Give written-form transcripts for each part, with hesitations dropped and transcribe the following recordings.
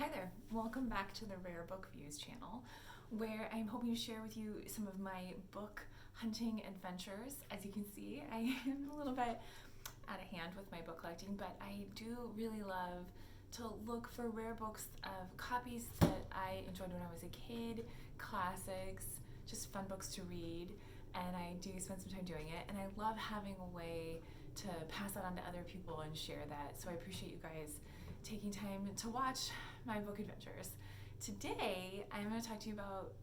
Hi there, welcome back to the Rare Book Views channel, where I'm hoping to share with you some of my book hunting adventures. As you can see, I am a little bit out of hand with my book collecting, but I do really love to look for rare books of copies that I enjoyed when I was a kid, classics, just fun books to read, and I do spend some time doing it, and I love having a way to pass that on to other people and share that, so I appreciate you guys taking time to watch my book adventures. Today, I'm going to talk to you about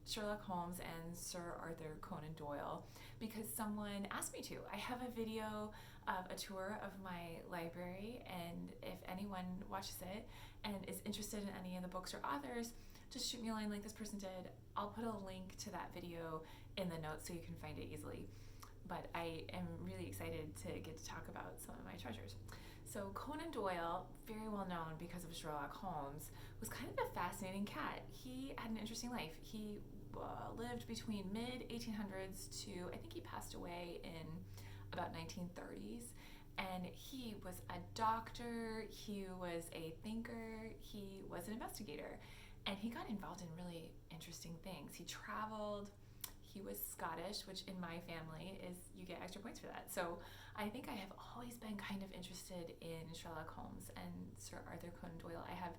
Sherlock Holmes and Sir Arthur Conan Doyle because someone asked me to. I have a video of a tour of my library, and if anyone watches it and is interested in any of the books or authors, just shoot me a line like this person did. I'll put a link to that video in the notes so you can find it easily. But I am really excited to get to talk about some of my treasures. So Conan Doyle, very well known because of Sherlock Holmes, was kind of a fascinating cat. He had an interesting life. He lived between mid-1800s to, I think he passed away in about 1930s. And he was a doctor, he was a thinker, he was an investigator. And he got involved in really interesting things. He traveled. He was Scottish, which in my family is, you get extra points for that. So I think I have always been kind of interested in Sherlock Holmes and Sir Arthur Conan Doyle. I have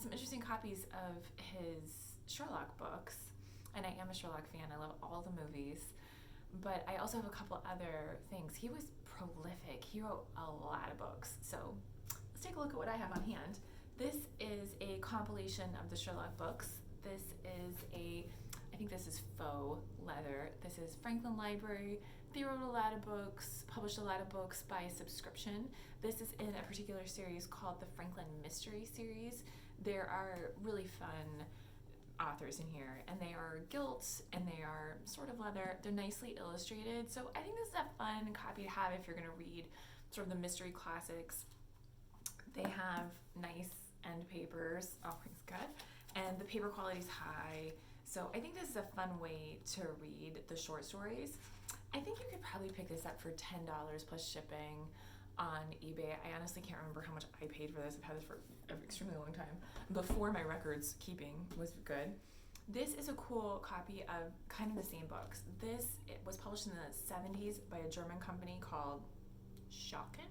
some interesting copies of his Sherlock books, and I am a Sherlock fan. I love all the movies, but I also have a couple other things. He was prolific. He wrote a lot of books. So let's take a look at what I have on hand. This is a compilation of the Sherlock books. This is I think this is faux leather. This is Franklin Library. They wrote a lot of books, published a lot of books by subscription. This is in a particular series called the Franklin Mystery Series. There are really fun authors in here, and they are gilt, and they are sort of leather. They're nicely illustrated, so I think this is a fun copy to have if you're going to read sort of the mystery classics. They have nice end papers, always good, and the paper quality is high. So I think this is a fun way to read the short stories. I think you could probably pick this up for $10 plus shipping on eBay. I honestly can't remember how much I paid for this. I've had this for an extremely long time, before my records keeping was good. This is a cool copy of kind of the same books. It was published in the 70s by a German company called Schocken,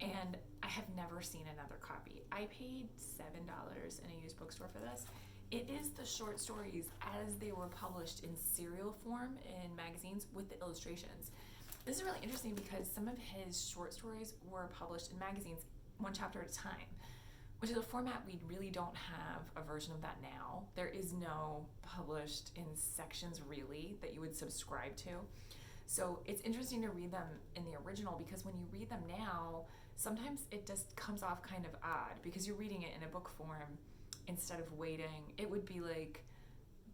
and I have never seen another copy. I paid $7 in a used bookstore for this. It is the short stories as they were published in serial form in magazines with the illustrations. This is really interesting because some of his short stories were published in magazines one chapter at a time, which is a format we really don't have a version of that now. There is no published in sections really that you would subscribe to. So it's interesting to read them in the original because when you read them now, sometimes it just comes off kind of odd because you're reading it in a book form instead of waiting. It would be like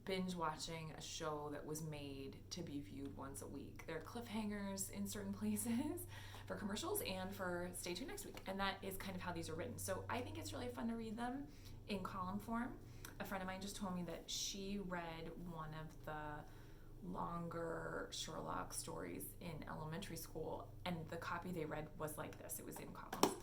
binge watching a show that was made to be viewed once a week. There are cliffhangers in certain places for commercials and for stay tuned next week. And that is kind of how these are written. So I think it's really fun to read them in column form. A friend of mine just told me that she read one of the longer Sherlock stories in elementary school, and the copy they read was like this. It was in columns.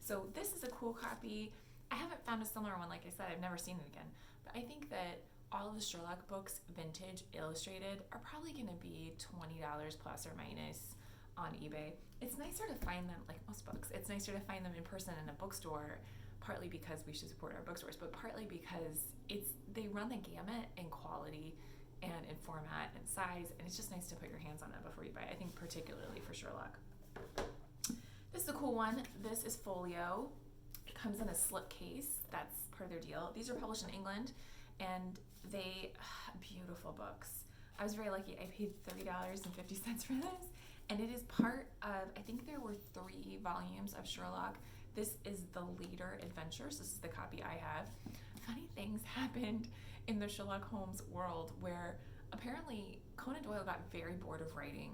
So this is a cool copy. I haven't found a similar one, like I said, I've never seen it again. But I think that all of the Sherlock books, vintage, illustrated, are probably going to be $20 plus or minus on eBay. It's nicer to find them, like most books, it's nicer to find them in person in a bookstore, partly because we should support our bookstores, but partly because they run the gamut in quality and in format and size, and it's just nice to put your hands on it before you buy it, I think particularly for Sherlock. This is a cool one. This is folio. It comes in a slip case. That's part of their deal. These are published in England, and they beautiful books. I was very lucky. I paid $30.50 for this, and it is part of, I think there were 3 volumes of Sherlock. This is the later adventures. This is the copy I have. Funny things happened in the Sherlock Holmes world where apparently Conan Doyle got very bored of writing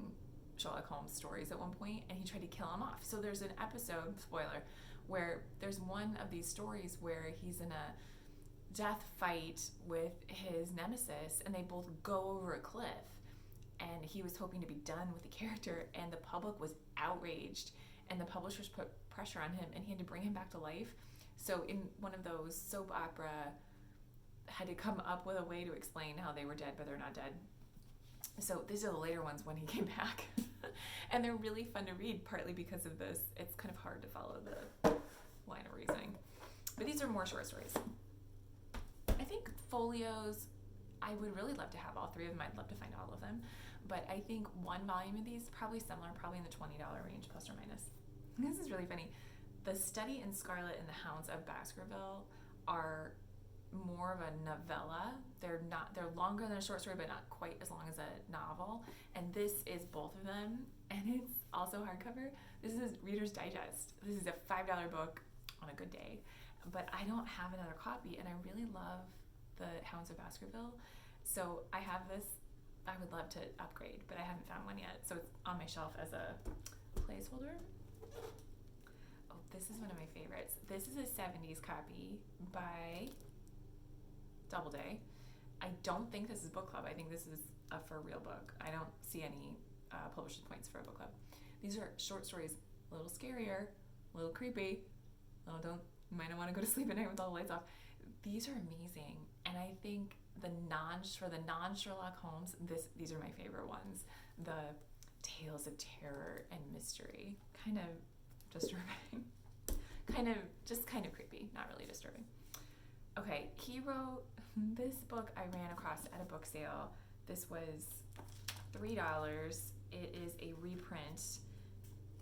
Sherlock Holmes stories at one point, and he tried to kill him off. So there's an episode, spoiler, where there's one of these stories where he's in a death fight with his nemesis, and they both go over a cliff, and he was hoping to be done with the character, and the public was outraged, and the publishers put pressure on him, and he had to bring him back to life. So in one of those soap opera, had to come up with a way to explain how they were dead, but they're not dead. So these are the later ones when he came back. And they're really fun to read, partly because of this. It's kind of hard to follow the line of reasoning. But these are more short stories. I think folios, I would really love to have all three of them. I'd love to find all of them. But I think one volume of these, probably similar, probably in the $20 range, plus or minus. This is really funny. The Study in Scarlet and the Hounds of Baskerville are more of a novella. They're longer than a short story, but not quite as long as a novel. And this is both of them, and it's also hardcover. This is Reader's Digest. This is a $5 book on a good day, but I don't have another copy, and I really love the Hounds of Baskerville. So I have this. I would love to upgrade, but I haven't found one yet. So it's on my shelf as a placeholder. Oh, this is one of my favorites. This is a 70s copy by Doubleday. I don't think this is book club. I think this is a for real book. I don't see any publishers points for a book club. These are short stories, a little scarier, a little creepy. You might not want to go to sleep at night with all the lights off. These are amazing, and I think for the non-Sherlock Holmes, these are my favorite ones. The tales of terror and mystery, kind of disturbing, kind of creepy, not really disturbing. Okay, he wrote this book. I ran across at a book sale. This was $3. It is a reprint,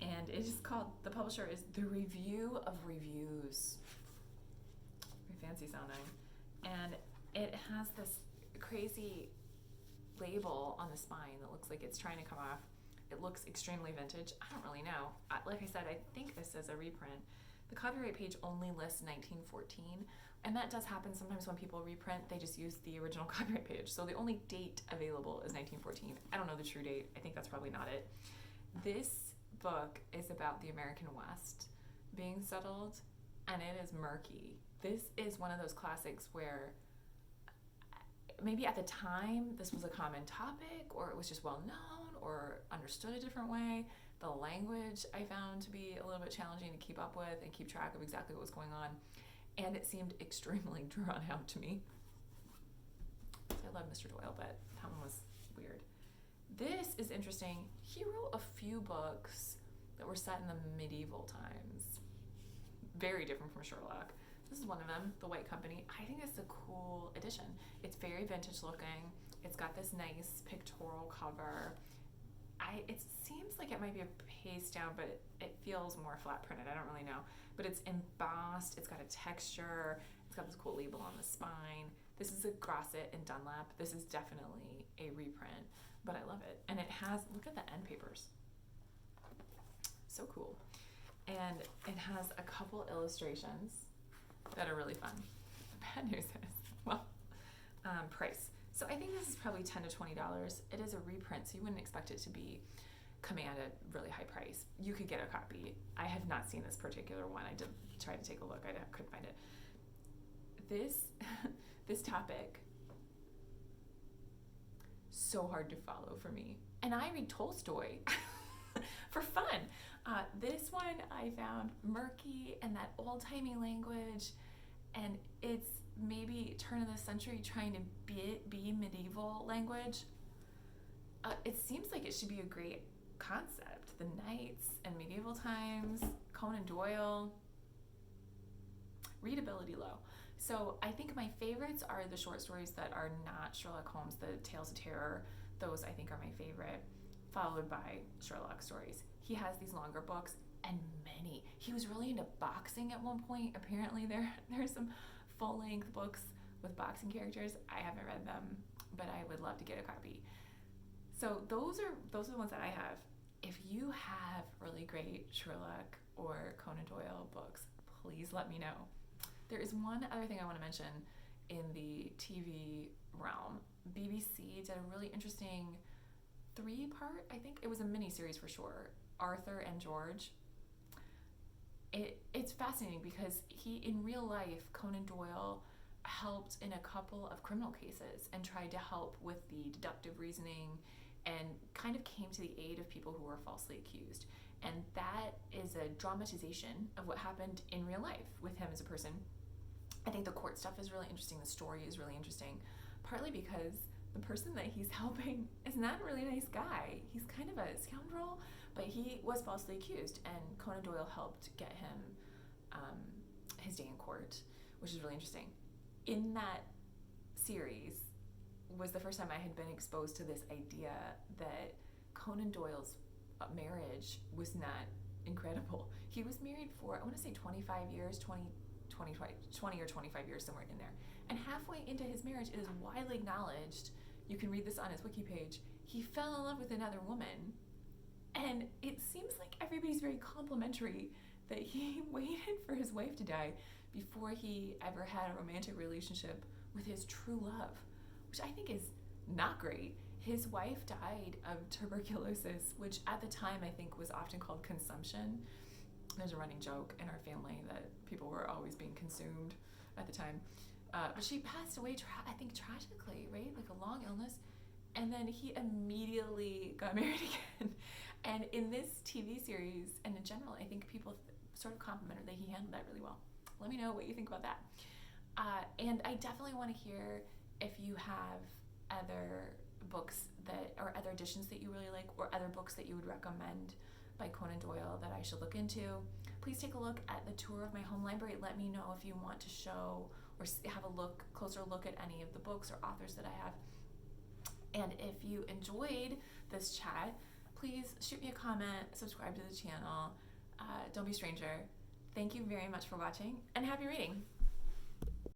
and it is called, the publisher is The Review of Reviews. Very fancy sounding. And it has this crazy label on the spine that looks like it's trying to come off. It looks extremely vintage. I don't really know. Like I said, I think this is a reprint. The copyright page only lists 1914, and that does happen sometimes when people reprint. They just use the original copyright page. So the only date available is 1914. I don't know the true date. I think that's probably not it. This book is about the American West being settled, and it is murky. This is one of those classics where maybe at the time this was a common topic, or it was just well known or understood a different way. The language I found to be a little bit challenging to keep up with and keep track of exactly what was going on, and it seemed extremely drawn out to me. I love Mr. Doyle, but that one was weird. This is interesting. He wrote a few books that were set in the medieval times. Very different from Sherlock. This is one of them, The White Company. I think it's a cool edition. It's very vintage looking. It's got this nice pictorial cover. It seems like it might be a paste down, but it feels more flat printed. I don't really know. But it's embossed. It's got a texture. It's got this cool label on the spine. This is a Grosset and Dunlap. This is definitely a reprint, but I love it. And it has, look at the end papers. So cool. And it has a couple illustrations that are really fun. The bad news is, price. So I think this is probably $10 to $20. It is a reprint, so you wouldn't expect it to command a really high price. You could get a copy. I have not seen this particular one. I did try to take a look. I couldn't find it. This topic, so hard to follow for me. And I read Tolstoy for fun. This one I found murky and that old-timey language, and it's maybe turn of the century trying to be medieval language. It seems like it should be a great concept. The knights and medieval times, Conan Doyle, readability low. So I think my favorites are the short stories that are not Sherlock Holmes, the Tales of Terror. Those I think are my favorite, followed by Sherlock stories. He has these longer books, and many. He was really into boxing at one point. Apparently there's some full-length books with boxing characters. I haven't read them, but I would love to get a copy. So those are the ones that I have. If you have really great Sherlock or Conan Doyle books, please let me know. There is one other thing I want to mention in the TV realm. BBC did a really interesting 3-part, I think it was a mini-series for sure, Arthur and George. It's fascinating because in real life, Conan Doyle helped in a couple of criminal cases and tried to help with the deductive reasoning and kind of came to the aid of people who were falsely accused. And that is a dramatization of what happened in real life with him as a person. I think the court stuff is really interesting. The story is really interesting, partly because the person that he's helping is not a really nice guy. He's kind of a scoundrel, but he was falsely accused, and Conan Doyle helped get him his day in court, which is really interesting. In that series was the first time I had been exposed to this idea that Conan Doyle's marriage was not incredible. He was married for, I want to say 25 years, 20 or 25 years, somewhere in there. And halfway into his marriage, it is widely acknowledged, you can read this on his wiki page, he fell in love with another woman. And it seems like everybody's very complimentary that he waited for his wife to die before he ever had a romantic relationship with his true love, which I think is not great. His wife died of tuberculosis, which at the time I think was often called consumption. There's a running joke in our family that people were always being consumed at the time. But she passed away, I think tragically, right? Like a long illness. And then he immediately got married again. And in this TV series, and in general, I think people sort of complimented that he handled that really well. Let me know what you think about that. And I definitely want to hear if you have other books or other editions that you really like, or other books that you would recommend by Conan Doyle that I should look into. Please take a look at the tour of my home library. Let me know if you want to show or have a closer look at any of the books or authors that I have. And if you enjoyed this chat, please shoot me a comment, subscribe to the channel. Don't be a stranger. Thank you very much for watching, and happy reading.